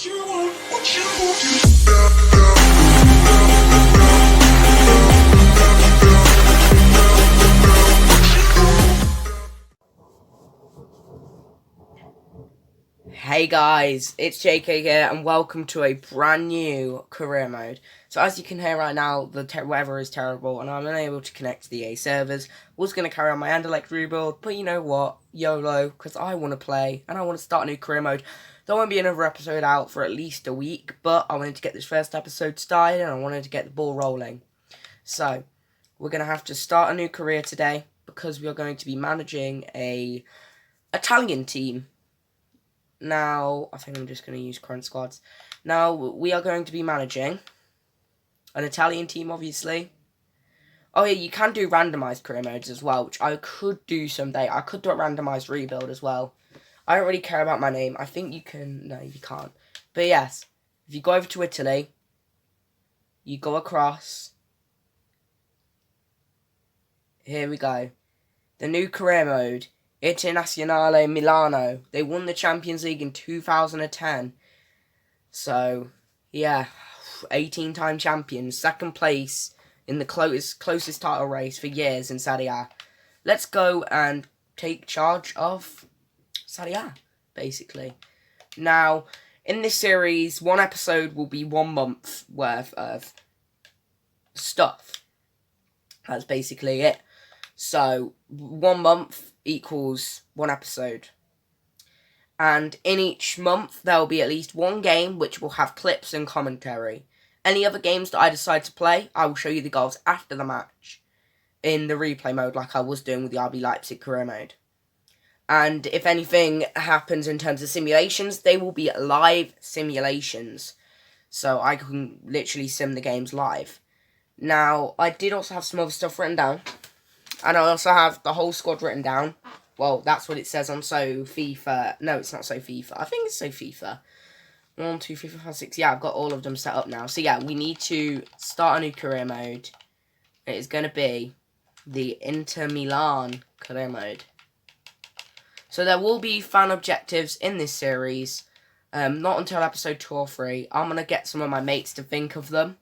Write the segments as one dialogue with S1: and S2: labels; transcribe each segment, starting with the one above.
S1: Hey guys, it's JK here and welcome to a brand new career mode. So as you can hear right now, the weather is terrible and I'm unable to connect to the EA servers. Was going to carry on my Anderlecht rebuild, but you know what, YOLO, because I want to play and I want to start a new career mode. There won't be another episode out for at least a week, but I wanted to get this first episode started and I wanted to get the ball rolling. So, we're going to have to start a new career today because we are going to be managing a Italian team. Now, I think I'm just going to use current squads. Now, we are going to be managing an Italian team, obviously. Oh, yeah, you can do randomised career modes as well, which I could do someday. I could do a randomised rebuild as well. I don't really care about my name. I think you can... No, you can't. But yes, if you go over to Italy, you go across. Here we go. The new career mode. Internazionale Milano. They won the Champions League in 2010. So, yeah, 18-time champions. Second place in the closest title race for years in Serie A. Let's go and take charge of Serie A, basically. Now, in this series, one episode will be 1 month worth of stuff. That's basically it. So, 1 month equals 1 episode. And in each month, there will be at least 1 game which will have clips and commentary. Any other games that I decide to play, I will show you the goals after the match in the replay mode like I was doing with the RB Leipzig career mode. And if anything happens in terms of simulations, they will be live simulations. So I can literally sim the games live. Now, I did also have some other stuff written down. And I also have the whole squad written down. Well, that's what it says on FIFA. No, it's not FIFA. I think it's FIFA. 1, 2, 3, 4, 5, 6. Yeah, I've got all of them set up now. So yeah, we need to start a new career mode. It is going to be the Inter Milan career mode. So there will be fan objectives in this series. Not until episode 2 or 3. I'm going to get some of my mates to think of them.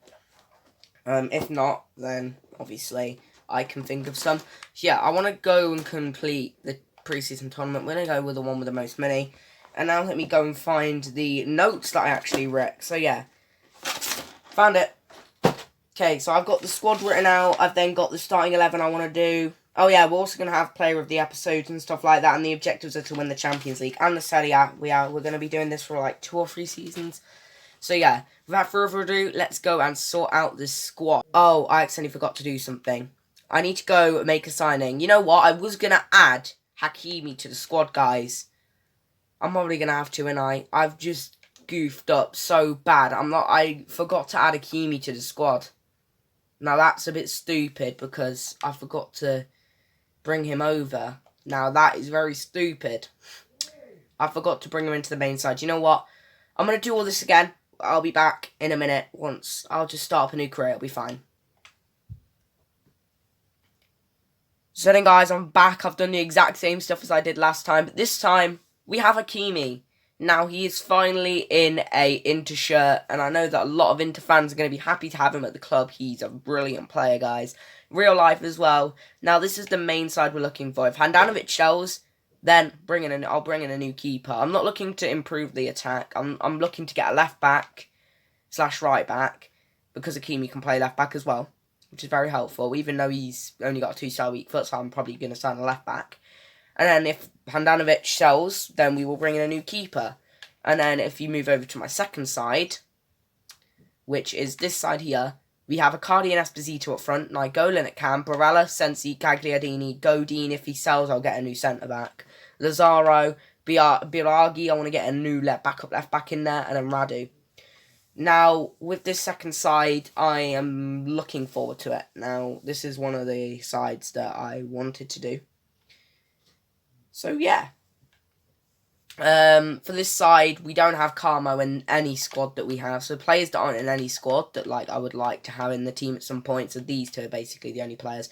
S1: If not, then obviously I can think of some. So yeah, I want to go and complete the preseason tournament. We're going to go with the one with the most money. And now let me go and find the notes that I actually wrote. So yeah, found it. Okay, so I've got the squad written out. I've then got the starting 11 I want to do. Oh yeah, we're also going to have player of the episodes and stuff like that. And the objectives are to win the Champions League and the Serie A. We're going to be doing this for like 2 or 3 seasons. So yeah, without further ado, let's go and sort out this squad. Oh, I accidentally forgot to do something. I need to go make a signing. You know what? I was going to add Hakimi to the squad, guys. I'm probably going to have to, and I've just goofed up so bad. I forgot to add Hakimi to the squad. Now, that's a bit stupid because I forgot to bring him over. Now, that is very stupid. I forgot to bring him into the main side. You know what? I'm going to do all this again. I'll be back in a minute once. I'll just start up a new career. It'll be fine. So then, guys, I'm back. I've done the exact same stuff as I did last time. But this time, we have Hakimi. Now, he is finally in a Inter shirt. And I know that a lot of Inter fans are going to be happy to have him at the club. He's a brilliant player, guys. Real life as well. Now, this is the main side we're looking for. If Handanovic shows, then I'll bring in a new keeper. I'm not looking to improve the attack. I'm looking to get a left back / right back. Because Hakimi can play left back as well, which is very helpful, even though he's only got a 2-star weak foot, so I'm probably going to sign a left back. And then if Handanovic sells, then we will bring in a new keeper. And then if you move over to my second side, which is this side here, we have Icardi and Esposito up front, Nainggolan at cam, Barella, Sensi, Gagliardini, Godin. If he sells, I'll get a new centre-back. Lazaro, Biraghi, I want to get a new left back in there, and then Radu. Now, with this second side, I am looking forward to it. Now, this is one of the sides that I wanted to do. So, yeah. For this side, we don't have Carmo in any squad that we have. So, players that aren't in any squad that I would like to have in the team at some point. So, these two are basically the only players.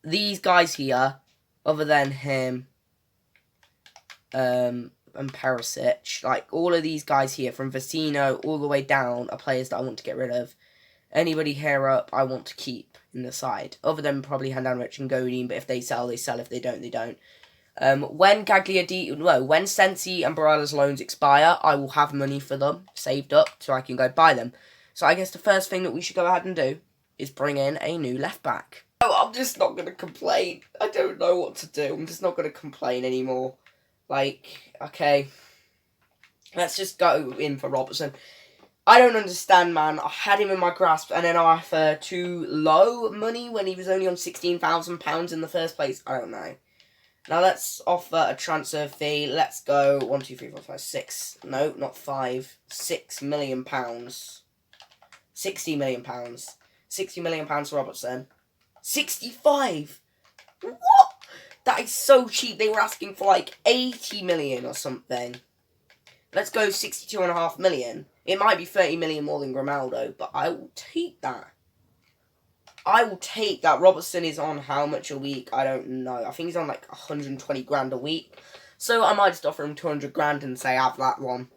S1: These guys here, other than him, and Perisic. Like, all of these guys here, from Vecino all the way down, are players that I want to get rid of. Anybody here up, I want to keep in the side. Other than probably Handanovic and Godin, but if they sell, they sell. If they don't, they don't. When when Sensi and Barella's loans expire, I will have money for them saved up so I can go buy them. So I guess the first thing that we should go ahead and do is bring in a new left back. Oh, I'm just not going to complain. I don't know what to do. I'm just not going to complain anymore. Like, okay, let's just go in for Robertson. I don't understand, man. I had him in my grasp, and then I offered too low money when he was only on £16,000 in the first place. I don't know. Now let's offer a transfer fee. Let's go 1, 2, 3, 4, 5, 6. No, not 5. £6 million. £60 million. £60 million for Robertson. 65. What? That is so cheap. They were asking for like 80 million or something. Let's go 62.5 million. It might be 30 million more than Grimaldo, but I will take that. I will take that. Robertson is on how much a week? I don't know. I think he's on like 120 grand a week. So I might just offer him 200 grand and say have that one.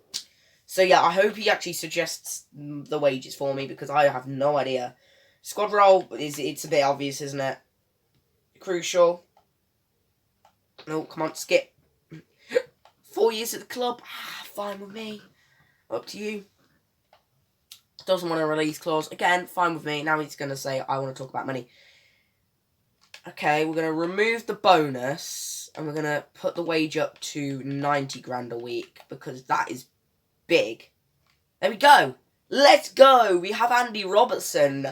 S1: So yeah, I hope he actually suggests the wages for me because I have no idea. Squad role, it's a bit obvious, isn't it? Crucial. No, come on, skip. 4 years at the club. Fine with me. Up to you. Doesn't want a release clause. Again, fine with me. Now he's going to say, I want to talk about money. Okay, we're going to remove the bonus. And we're going to put the wage up to 90 grand a week. Because that is big. There we go. Let's go. We have Andy Robertson.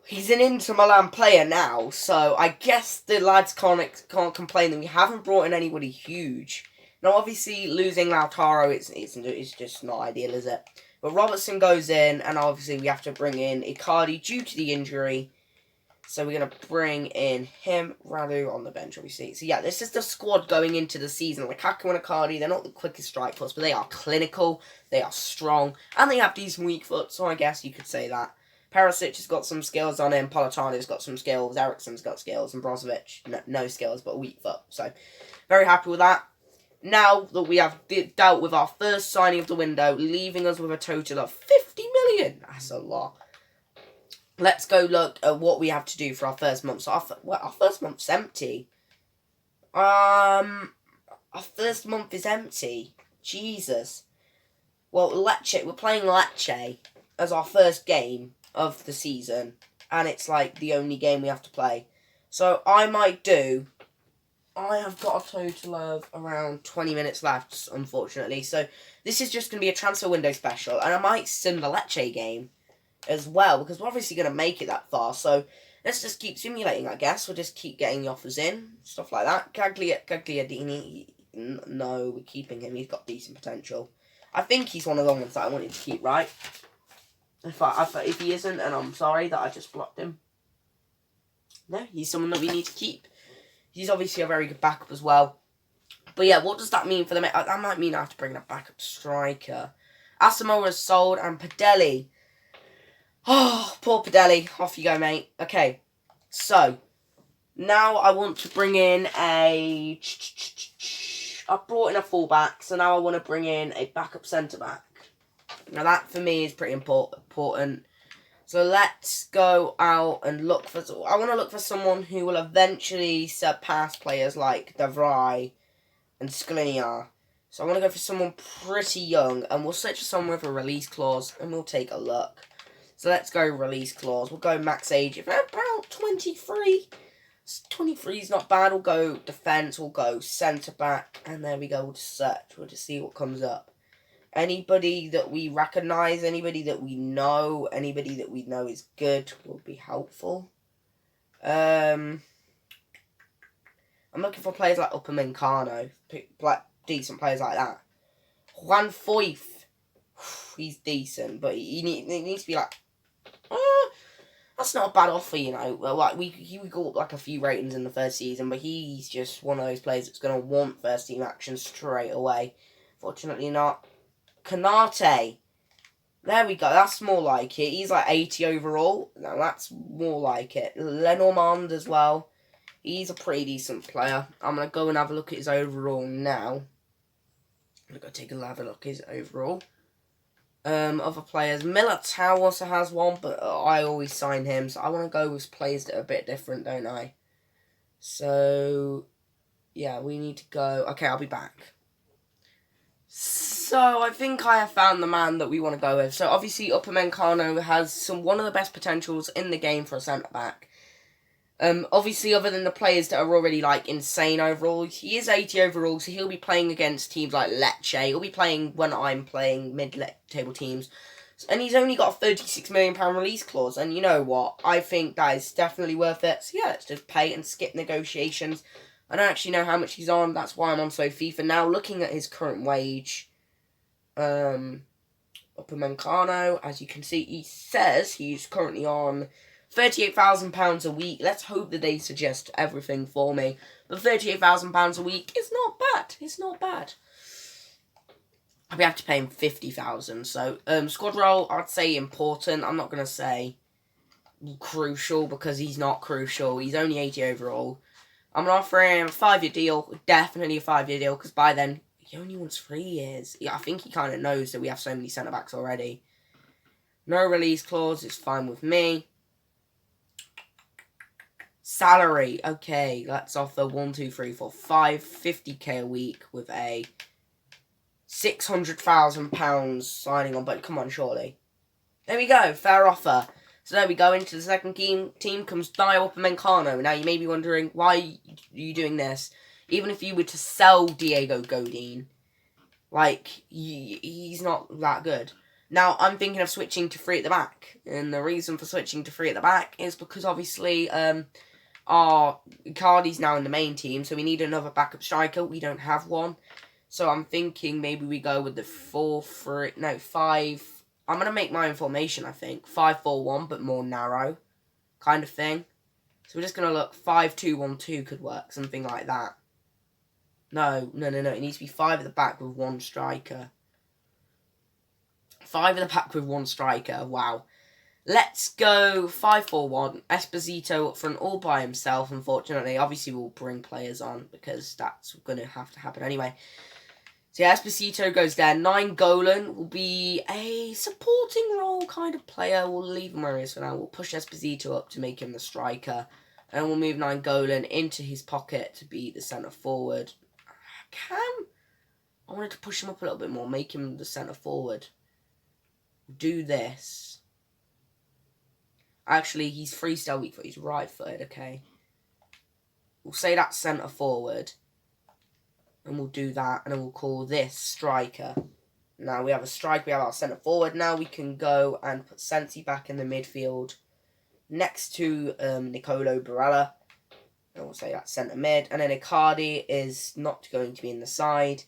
S1: He's an Inter Milan player now. So I guess the lads can't complain that we haven't brought in anybody huge. Now, obviously, losing Lautaro, it's just not ideal, is it? But Robertson goes in, and obviously we have to bring in Icardi due to the injury. So we're going to bring in him, Radu on the bench, obviously. So yeah, this is the squad going into the season. Lukaku and Icardi, they're not the quickest strike plus, but they are clinical, they are strong, and they have decent weak foot, so I guess you could say that. Perisic has got some skills on him, Politano's got some skills, Eriksen's got skills, and Brozovic, no skills, but a weak foot. So, very happy with that. Now that we have dealt with our first signing of the window, leaving us with a total of 50 million. That's a lot. Let's go look at what we have to do for our first month. So our first month's empty. Our first month is empty. Jesus. Well, Lecce, we're playing Lecce as our first game of the season. And it's like the only game we have to play. So I have got a total of around 20 minutes left, unfortunately. So this is just going to be a transfer window special. And I might sim the Lecce game as well, because we're obviously going to make it that far. So let's just keep simulating, I guess. We'll just keep getting the offers in, stuff like that. Gagliardini, no, we're keeping him. He's got decent potential. I think he's one of the ones that I wanted to keep, right? If he isn't, and I'm sorry that I just blocked him. No, he's someone that we need to keep. He's obviously a very good backup as well. But yeah, what does that mean for them? That might mean I have to bring a backup striker. Asamoah is sold, and Padelli. Oh, poor Padelli. Off you go, mate. Okay, so now I want to bring in I brought in a fullback, so now I want to bring in a backup centre-back. Now that, for me, is pretty important. So let's go out and look for... I want to look for someone who will eventually surpass players like De Vrij and Skriniar. So I want to go for someone pretty young, and we'll search for someone with a release clause, and we'll take a look. So let's go release clause. We'll go max age of about 23. 23 is not bad. We'll go defence. We'll go centre-back. And there we go. We'll just search. We'll just see what comes up. Anybody that we recognise, anybody that we know is good will be helpful. I'm looking for players like Upamecano. Decent players like that. Juan Foyth. He's decent, but he needs to be like... that's not a bad offer, you know. Like he got up like a few ratings in the first season, but he's just one of those players that's going to want first team action straight away. Fortunately not. Kanate. There we go. That's more like it. He's like 80 overall. No, that's more like it. Lenormand as well. He's a pretty decent player. I'm going to go and have a look at his overall now. I'm going to have a look at his overall. Other players. Militao also has one, but I always sign him, so I want to go with players that are a bit different, don't I? So, yeah, we need to go. Okay, I'll be back. So, I think I have found the man that we want to go with. So, obviously, Upamecano has one of the best potentials in the game for a centre-back. Obviously, other than the players that are already, like, insane overall, he is 80 overall, so he'll be playing against teams like Lecce. He'll be playing when I'm playing mid-table teams. And he's only got a £36 million release clause, and you know what? I think that is definitely worth it. So yeah, let's just pay and skip negotiations. I don't actually know how much he's on, that's why I'm on so FIFA. Now, looking at his current wage, Upamecano, as you can see, he says he's currently on £38,000 a week. Let's hope that they suggest everything for me. But £38,000 a week is not bad. It's not bad. We have to pay him £50,000. So, squad role, I'd say important. I'm not going to say crucial because he's not crucial. He's only 80 overall. I'm going to offer him a 5-year deal. Definitely a 5-year deal because by then, he only wants 3 years. Yeah, I think he kind of knows that we have so many centre-backs already. No release clause. It's fine with me. Salary. Okay, let's offer 1, 2, 3, 4, 5, 50k a week with a £600,000 signing on, but come on, surely. There we go, fair offer. So there we go, into the second team comes Dio Upamecano. Now you may be wondering, why are you doing this? Even if you were to sell Diego Godin, like, he's not that good. Now, I'm thinking of switching to 3 at the back. And the reason for switching to 3 at the back is because, obviously, our Icardi's now in the main team, so we need another backup striker. We don't have one. So I'm thinking maybe we go with the 5... I'm going to make my own formation, I think. 5-4-1, but more narrow kind of thing. So we're just going to look 5-2-1-2 could work, something like that. No. It needs to be 5 at the back with 1 striker. 5 at the back with 1 striker. Wow. Let's go 5-4-1. Esposito up front all by himself, unfortunately. Obviously, we'll bring players on because that's going to have to happen anyway. So yeah, Esposito goes there. Nainggolan will be a supporting role kind of player. We'll leave him where he is for now. We'll push Esposito up to make him the striker. And we'll move Nainggolan into his pocket to be the centre forward. I wanted to push him up a little bit more, make him the centre forward. Do this. Actually, he's freestyle weak foot. He's right footed, okay. We'll say that's centre forward. And we'll do that, and then we'll call this striker. Now we have a striker, we have our centre forward. Now we can go and put Sensi back in the midfield next to Nicolo Barella. And we'll say that's centre mid. And then Icardi is not going to be in the side.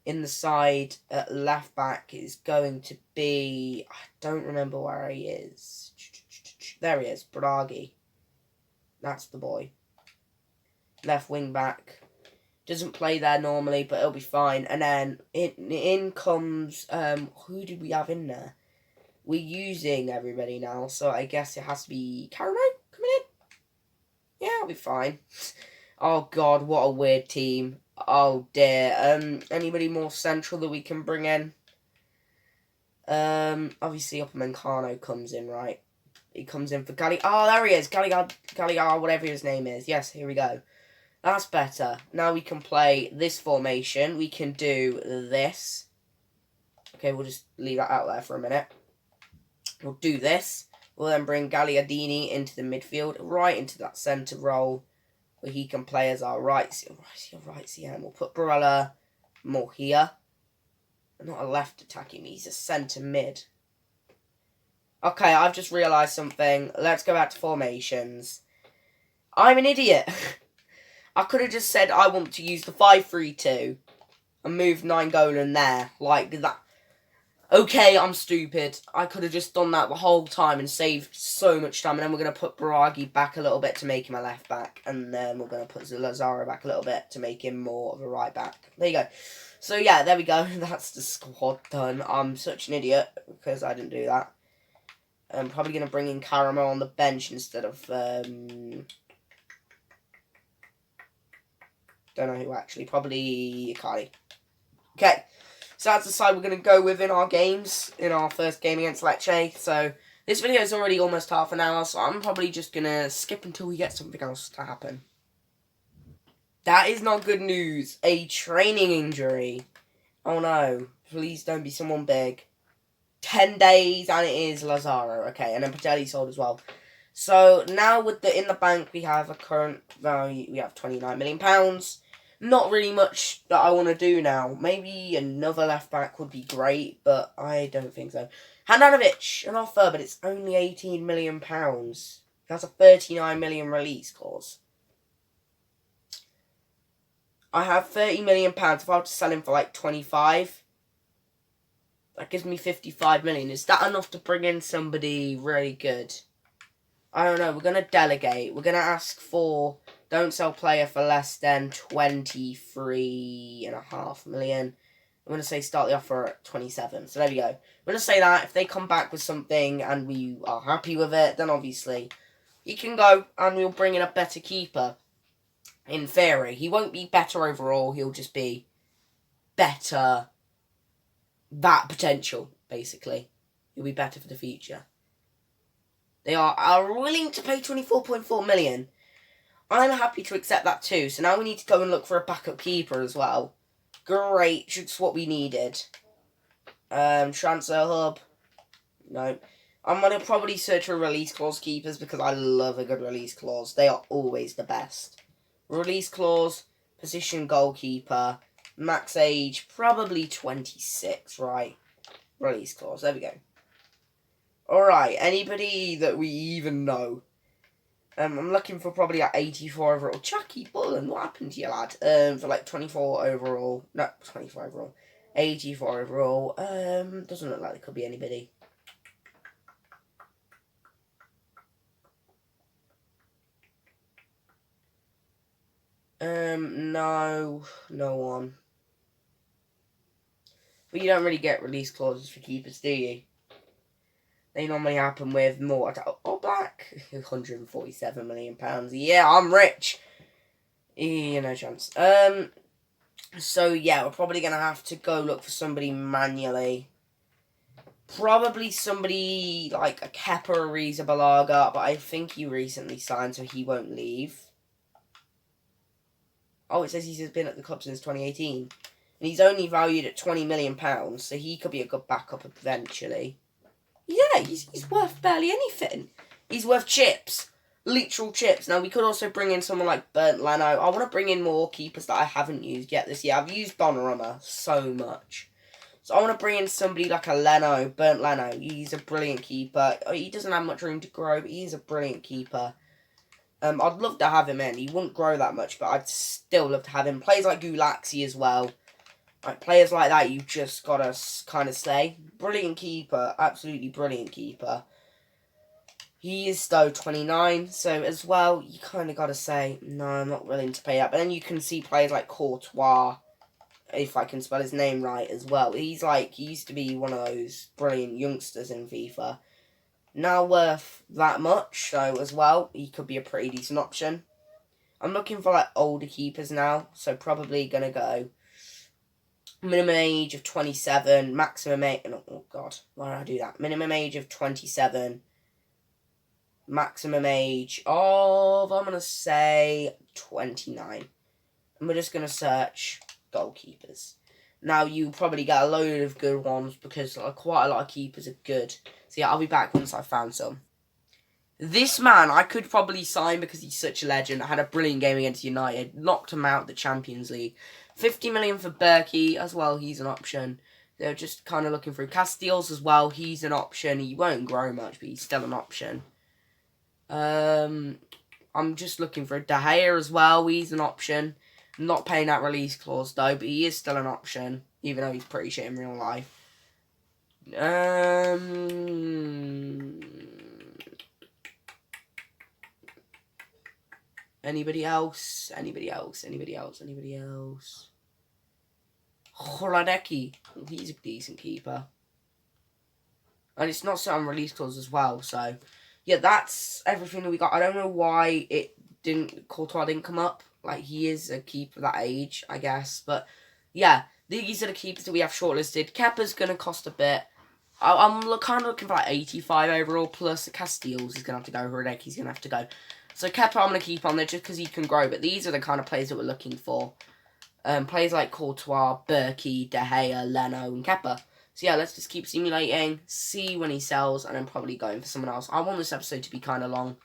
S1: In the side at left back is going to be... I don't remember where he is. There he is, Bragi. That's the boy. Left wing back. Doesn't play there normally, but it'll be fine. And then in comes... who did we have in there? We're using everybody now, so I guess it has to be Caramo coming in. Yeah, it'll be fine. Oh, God, what a weird team. Oh, dear. Anybody more central that we can bring in? Obviously, Upamecano comes in, right? He comes in for Galli... Oh, there he is. Galligar, whatever his name is. Yes, here we go. That's better. Now we can play this formation. We can do this. Okay, we'll just leave that out there for a minute. We'll do this. We'll then bring Gagliardini into the midfield, right into that centre role, where he can play as our right CM. We'll put Barella more here. Not a left attacking, he's a centre mid. Okay, I've just realised something. Let's go back to formations. I'm an idiot. I could have just said I want to use the 5-3-2 and move Nainggolan there, like that. Okay, I'm stupid. I could have just done that the whole time and saved so much time. And then we're going to put Bragi back a little bit to make him a left back. And then we're going to put Lazaro back a little bit to make him more of a right back. There you go. So yeah, there we go. That's the squad done. I'm such an idiot because I didn't do that. I'm probably going to bring in Caramel on the bench instead of... don't know who actually. Probably Icardi. Okay, so that's the side we're going to go with in our games, in our first game against Lecce. So this video is already almost half an hour, so I'm probably just going to skip until we get something else to happen. That is not good news. A training injury. Oh no, please don't be someone big. 10 days, and it is Lazaro. Okay, and then Patelli sold as well. So now with the in the bank, we have a current value. We have £29 million. Not really much that I want to do now. Maybe another left back would be great, but I don't think so. Handanovic, an offer, but it's only £18 million. That's a £39 million release clause. I have £30 million. If I were to sell him for like 25, that gives me 55 million. Is that enough to bring in somebody really good? I don't know. We're going to delegate. We're going to ask for don't sell player for less than 23.5 million. I'm going to say start the offer at 27. So there we go. I'm going to say that. If they come back with something and we are happy with it, then obviously he can go and we'll bring in a better keeper. In theory, he won't be better overall. He'll just be better. That potential, basically. He'll be better for the future. They are willing to pay 24.4 million. I'm happy to accept that too. So now we need to go and look for a backup keeper as well. Great, just what we needed. Transfer hub. No. I'm going to probably search for release clause keepers because I love a good release clause. They are always the best. Release clause, position goalkeeper, max age, probably 26, right? Release clause, there we go. Alright, anybody that we even know? I'm looking for probably at 84 overall. Chucky Bullen, what happened to you, lad? For like 24 overall. No, 24 overall. 84 overall. Doesn't look like there could be anybody. No one. But you don't really get release clauses for keepers, do you? They normally happen with more. Oh, Black. £147 million. Yeah, I'm rich. Yeah, no chance. So, yeah, we're probably going to have to go look for somebody manually. Probably somebody like a Kepa or Arrizabalaga, but I think he recently signed, so he won't leave. Oh, it says he's been at the club since 2018. And he's only valued at £20 million, so he could be a good backup eventually. Yeah, he's worth barely anything. He's worth chips. Literal chips. Now, we could also bring in someone like Bernd Leno. I want to bring in more keepers that I haven't used yet this year. I've used Donnarumma so much. So I want to bring in somebody like a Leno, Bernd Leno. He's a brilliant keeper. He doesn't have much room to grow, but he's a brilliant keeper. I'd love to have him in. He wouldn't grow that much, but I'd still love to have him. Players like Gulaxi as well. Like, players like that, you just got to kind of say. Brilliant keeper. Absolutely brilliant keeper. He is, though, 29. So, as well, you kind of got to say, no, I'm not willing to pay that. But then you can see players like Courtois, if I can spell his name right as well. He used to be one of those brilliant youngsters in FIFA. Now worth that much, so as well, he could be a pretty decent option. I'm looking for, like, older keepers now. So, probably going to go minimum age of 27, maximum age... Oh, God. Why did I do that? Minimum age of 27. Maximum age of, I'm going to say, 29. And we're just going to search goalkeepers. Now, you probably get a load of good ones because quite a lot of keepers are good. So, yeah, I'll be back once I've found some. This man, I could probably sign because he's such a legend. I had a brilliant game against United. Knocked him out the Champions League. 50 million for Berkey as well. He's an option. They're just kind of looking through Casteels as well. He's an option. He won't grow much, but he's still an option. I'm just looking for a De Gea as well. He's an option. I'm not paying that release clause though, but he is still an option, even though he's pretty shit in real life. Anybody else? Anybody else? Anybody else? Anybody else? Horadeki. He's a decent keeper. And it's not set on release clause as well, so... Yeah, that's everything that we got. I don't know why Courtois didn't come up. Like, he is a keeper that age, I guess. But, yeah, These are the keepers that we have shortlisted. Kepa's going to cost a bit. I'm kind of looking for like 85 overall, plus Casteels is going to have to go. Hradeki's going to have to go. So Kepa I'm going to keep on there just because he can grow. But these are the kind of players that we're looking for. Players like Courtois, Berkey, De Gea, Leno, and Kepa. So yeah, let's just keep simulating, see when he sells, and then probably going for someone else. I want this episode to be kind of long,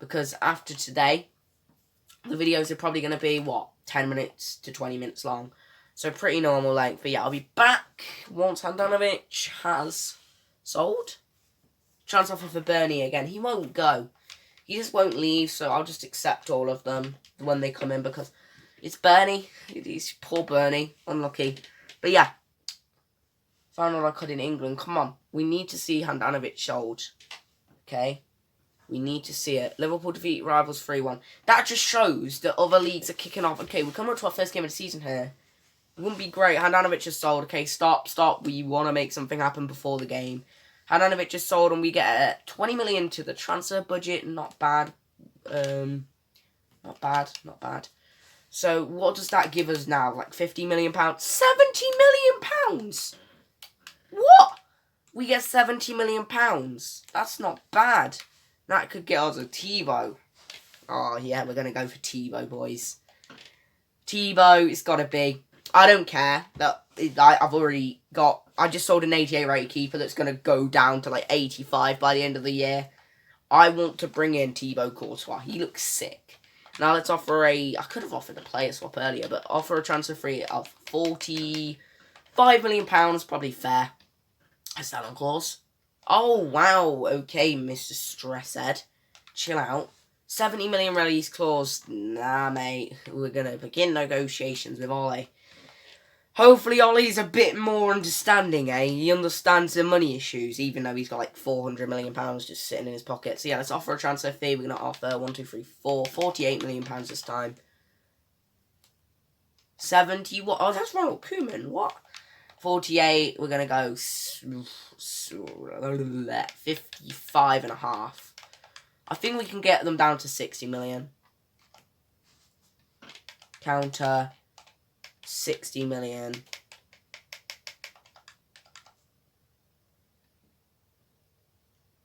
S1: because after today, the videos are probably going to be, 10 minutes to 20 minutes long. So pretty normal length. But yeah, I'll be back once Handanovic has sold. Chance offer for Bernie again. He won't go. He just won't leave, so I'll just accept all of them when they come in, because it's Bernie. He's poor Bernie. Unlucky. But yeah. Found all I could in England. Come on. We need to see Handanovic sold. Okay? We need to see it. Liverpool defeat rivals 3-1. That just shows that other leagues are kicking off. Okay, we're coming up to our first game of the season here. It wouldn't be great. Handanovic just sold. Okay, stop. We want to make something happen before the game. Handanovic just sold and we get 20 million to the transfer budget. Not bad. Not bad. So, what does that give us now? Like £50 million? £70 million! What? We get £70 million. That's not bad. That could get us a Tebow. Oh, yeah, we're going to go for Tebow, boys. Tebow, it's got to be. I don't care. I've already got... I just sold an 88 rated keeper that's going to go down to like 85 by the end of the year. I want to bring in Thibaut Courtois. He looks sick. Now let's offer I could have offered a player swap earlier, but offer a transfer fee of £45 million. Probably fair. A sell-on clause. Oh, wow. Okay, Mr. Stressed. Chill out. 70 million release clause. Nah, mate. We're going to begin negotiations with Ole. Hopefully Ole's a bit more understanding, eh? He understands the money issues, even though he's got like £400 million just sitting in his pocket. So yeah, let's offer a transfer fee. We're going to offer £48 million this time. 70, what? Oh, that's Ronald Koeman. What? 48, we're going to go 55.5. I think we can get them down to 60 million. Counter 60 million.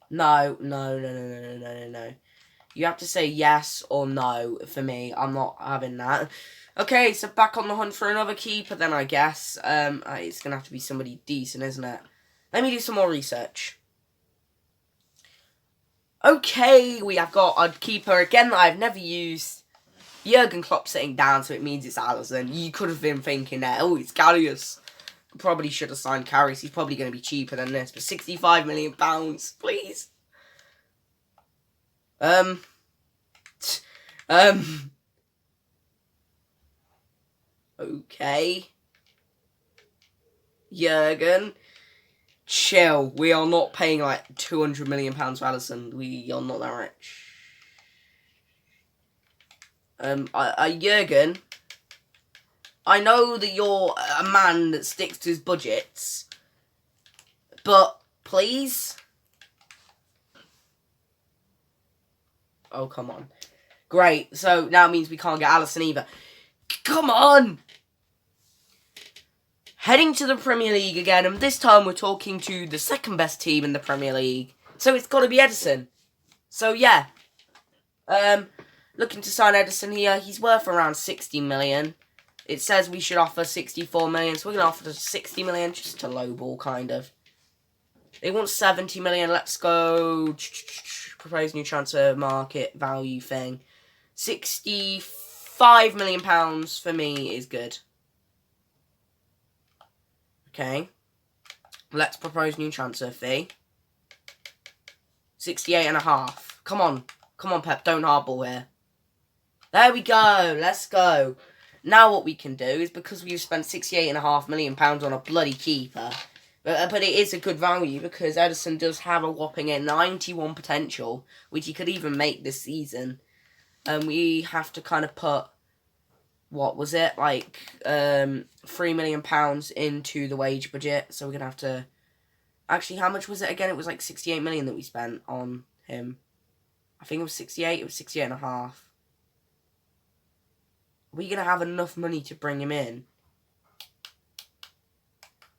S1: No. You have to say yes or no for me. I'm not having that. Okay, so back on the hunt for another keeper then, I guess. It's going to have to be somebody decent, isn't it? Let me do some more research. Okay, we have got a keeper again that I've never used. Jurgen Klopp sitting down, so it means it's Alisson. You could have been thinking that, oh, it's Karius. Probably should have signed Karius. He's probably going to be cheaper than this, but £65 million, please. Okay. Jurgen. Chill. We are not paying like £200 million for Alisson. We are not that rich. Jurgen, I know that you're a man that sticks to his budgets, but please? Oh, come on. Great, so now it means we can't get Alisson either. Come on! Heading to the Premier League again, and this time we're talking to the second best team in the Premier League. So it's got to be Edison. So yeah. Looking to sign Edison here. He's worth around 60 million. It says we should offer 64 million, so we're going to offer 60 million, just to lowball, kind of. They want 70 million. Let's go. Propose new transfer market value thing. £65 million for me is good. Okay. Let's propose new transfer fee. 68.5. Come on. Come on, Pep. Don't hardball here. There we go. Let's go. Now what we can do is, because we've spent £68.5 million on a bloody keeper, but it is a good value because Edison does have a whopping 91 potential, which he could even make this season. We have to kind of put, what was it, like £3 million into the wage budget. So we're going to have to, actually, how much was it again? It was like 68 million that we spent on him. I think it was 68, it was 68.5. Are we going to have enough money to bring him in?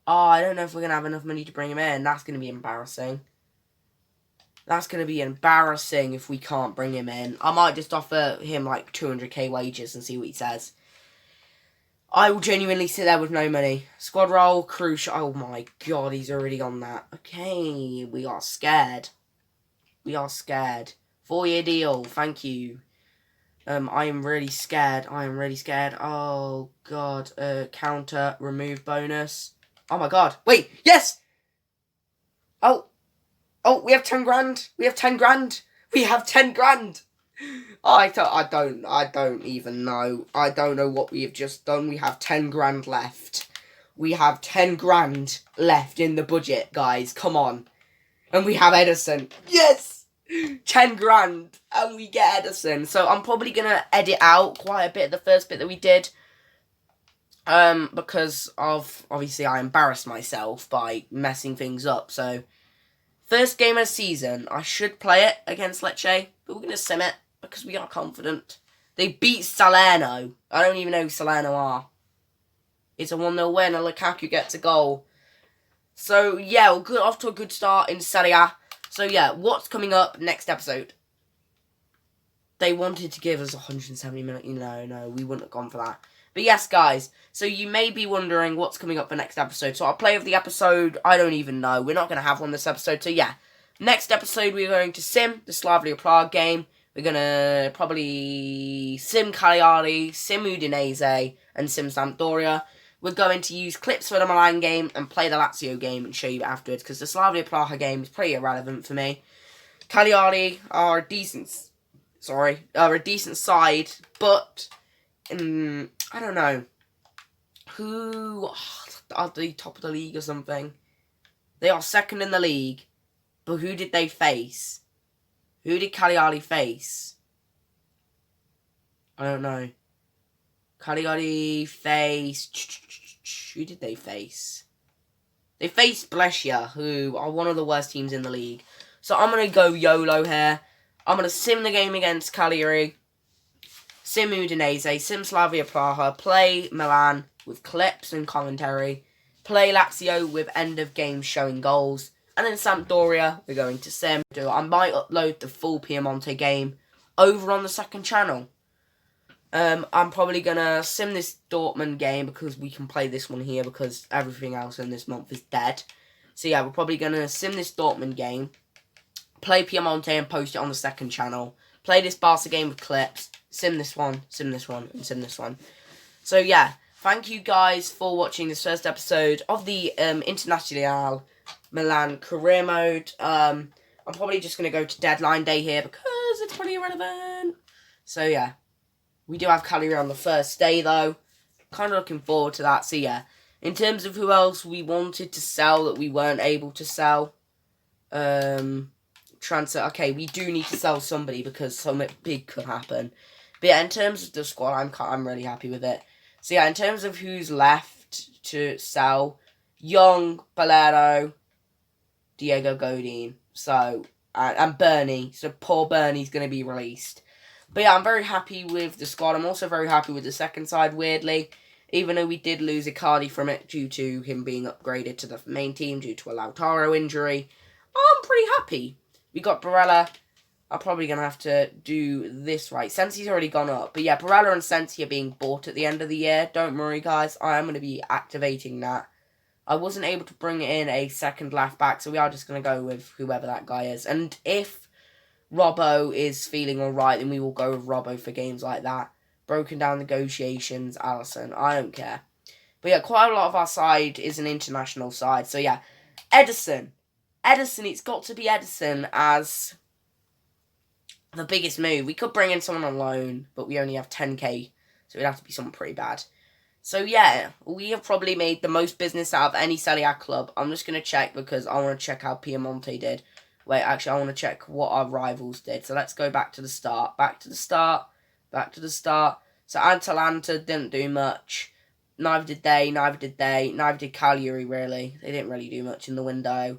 S1: Oh, I don't know if we're going to have enough money to bring him in. That's going to be embarrassing. That's going to be embarrassing if we can't bring him in. I might just offer him like 200k wages and see what he says. I will genuinely sit there with no money. Squad roll, crucial. Oh my god, he's already on that. Okay, we are scared. We are scared. 4-year deal, thank you. I am really scared. I am really scared. Oh god, counter, remove bonus. Oh my god, wait, yes! Oh, we have 10 grand. We have 10 grand. We have 10 grand. I don't even know. I don't know what we have just done. We have 10 grand left. We have 10 grand left in the budget, guys. Come on. And we have Edison. Yes! 10 grand. And we get Edison. So I'm probably going to edit out quite a bit of the first bit that we did. Because of, obviously, I embarrassed myself by messing things up. So, first game of the season. I should play it against Lecce. But we're going to sim it. Because we are confident. They beat Salerno. I don't even know who Salerno are. It's a 1-0 win and Lukaku gets a goal. So, yeah, we're good, off to a good start in Serie A. So, yeah, what's coming up next episode? They wanted to give us 170 minutes. No, we wouldn't have gone for that. But yes, guys, so you may be wondering what's coming up for next episode. So I'll play with the episode. I don't even know. We're not going to have one this episode. So, yeah, next episode we're going to sim the Slavia Prague game. We're going to probably sim Cagliari, sim Udinese, and sim Sampdoria. We're going to use clips for the Milan game and play the Lazio game and show you afterwards, because the Slavia Praha game is pretty irrelevant for me. Cagliari are a decent side, but I don't know. Who are they, top of the league or something? They are second in the league, but who did they face? Who did Cagliari face? I don't know. Cagliari faced... Who did they face? They faced Brescia, who are one of the worst teams in the league. So I'm going to go YOLO here. I'm going to sim the game against Cagliari. Sim Udinese. Sim Slavia Praha. Play Milan with clips and commentary. Play Lazio with end of game showing goals. And then Sampdoria, we're going to sim. I might upload the full Piemonte game over on the second channel. I'm probably going to sim this Dortmund game because we can play this one here because everything else in this month is dead. So yeah, we're probably going to sim this Dortmund game, play Piemonte and post it on the second channel, play this Barca game with clips, sim this one, and sim this one. So yeah, thank you guys for watching this first episode of the Internazionale Milan career mode. I'm probably just going to go to deadline day here because it's pretty irrelevant. So yeah. We do have Cagliari on the first day, though. Kind of looking forward to that. So, yeah. In terms of who else we wanted to sell that we weren't able to sell. Transfer. Okay, we do need to sell somebody because something big could happen. But, yeah, in terms of the squad, I'm really happy with it. So, yeah, in terms of who's left to sell. Young, Bolero, Diego Godin. So, and Bernie. So, poor Bernie's going to be released. But yeah, I'm very happy with the squad. I'm also very happy with the second side, weirdly. Even though we did lose Icardi from it due to him being upgraded to the main team due to a Lautaro injury. I'm pretty happy. We got Barella. I'm probably going to have to do this right. Sensi's already gone up. But yeah, Barella and Sensi are being bought at the end of the year. Don't worry, guys. I am going to be activating that. I wasn't able to bring in a second left back, so we are just going to go with whoever that guy is. And if Robbo is feeling alright, then we will go with Robbo for games like that. Broken down negotiations, Allison, I don't care. But yeah, quite a lot of our side is an international side. So yeah, Edison, it's got to be Edison as the biggest move. We could bring in someone on loan, but we only have 10k, so it'd have to be someone pretty bad. So yeah, we have probably made the most business out of any Serie A club. I'm just going to check because I want to check how Piemonte did. Wait, actually, I want to check what our rivals did. So let's go back to the start. Back to the start. So Atalanta didn't do much. Neither did they. Neither did Cagliari, really. They didn't really do much in the window.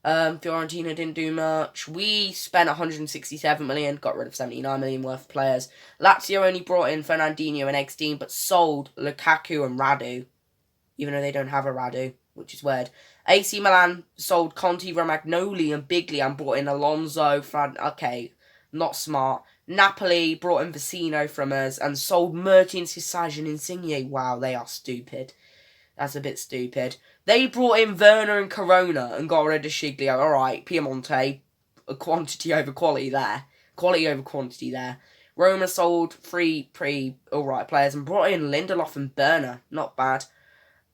S1: Fiorentina didn't do much. We spent 167 million, got rid of 79 million worth of players. Lazio only brought in Fernandinho and Eggstein, but sold Lukaku and Radu, even though they don't have a Radu. which is weird. AC Milan sold Conti, Romagnoli and Biglia and brought in Alonso. Okay, not smart. Napoli brought in Vecino from us and sold Mertens, Hisage and Insigne. Wow, they are stupid. That's a bit stupid. They brought in Werner and Corona and got rid of Shiglio. Alright, Piemonte, a quantity over quality there. Quality over quantity there. Roma sold 3 alright players and brought in Lindelof and Berner. Not bad.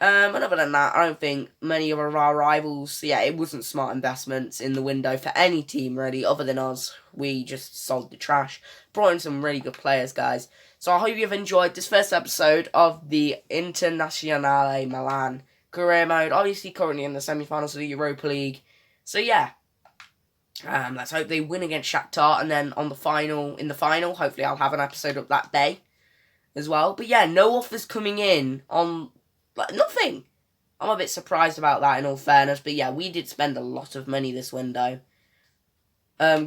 S1: And other than that, I don't think many of our rivals, yeah, it wasn't smart investments in the window for any team, really, other than us. We just sold the trash. Brought in some really good players, guys. So I hope you've enjoyed this first episode of the Internazionale Milan career mode. Obviously, currently in the semi-finals of the Europa League. So, yeah. Let's hope they win against Shakhtar. And then in the final, hopefully I'll have an episode up that day as well. But, yeah, no offers coming in on... nothing. I'm a bit surprised about that in all fairness. But yeah, we did spend a lot of money this window.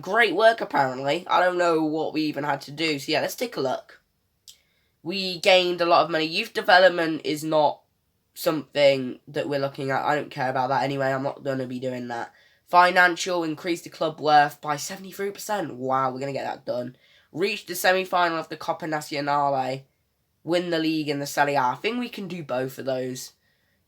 S1: Great work apparently. I don't know what we even had to do. So yeah, let's take a look. We gained a lot of money. Youth development is not something that we're looking at. I don't care about that anyway. I'm not going to be doing that. Financial, increased the club worth by 73%. Wow, we're going to get that done. Reached the semi-final of the Coppa Nazionale. Win the league in the Serie A. I think we can do both of those.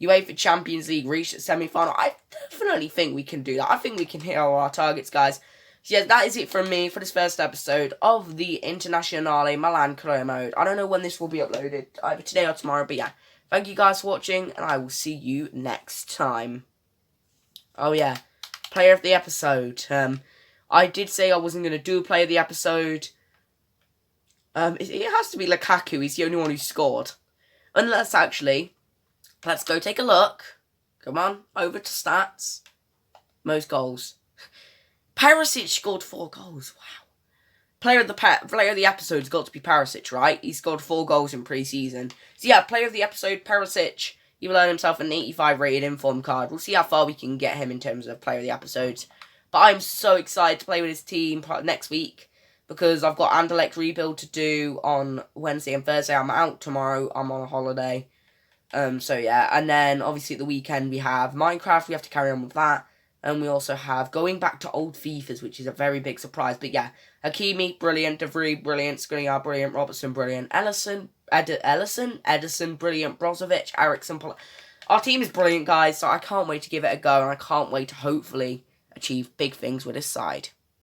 S1: UEFA Champions League, reach the semi-final. I definitely think we can do that. I think we can hit all our targets, guys. So yeah, that is it from me for this first episode of the Internazionale Milan career mode. I don't know when this will be uploaded, either today or tomorrow, but yeah. Thank you guys for watching, and I will see you next time. Oh yeah, player of the episode. I did say I wasn't going to do a player of the episode. It has to be Lukaku. He's the only one who scored. Unless, actually, let's go take a look. Come on, over to stats. Most goals. Perisic scored 4 goals. Wow. Player of the episode's got to be Perisic, right? He scored 4 goals in pre-season. So yeah, player of the episode, Perisic. He will earn himself an 85 rated inform card. We'll see how far we can get him in terms of player of the episodes. But I'm so excited to play with his team next week. Because I've got Anderlecht rebuild to do on Wednesday and Thursday. I'm out tomorrow. I'm on a holiday. So yeah. And then obviously at the weekend we have Minecraft. We have to carry on with that. And we also have going back to old FIFAs, which is a very big surprise. But yeah. Hakimi, brilliant. De Vrij, brilliant. Skriniar, brilliant. Robertson, brilliant. Edison, brilliant. Brozovic, Eriksson. Our team is brilliant, guys. So I can't wait to give it a go. And I can't wait to hopefully achieve big things with this side.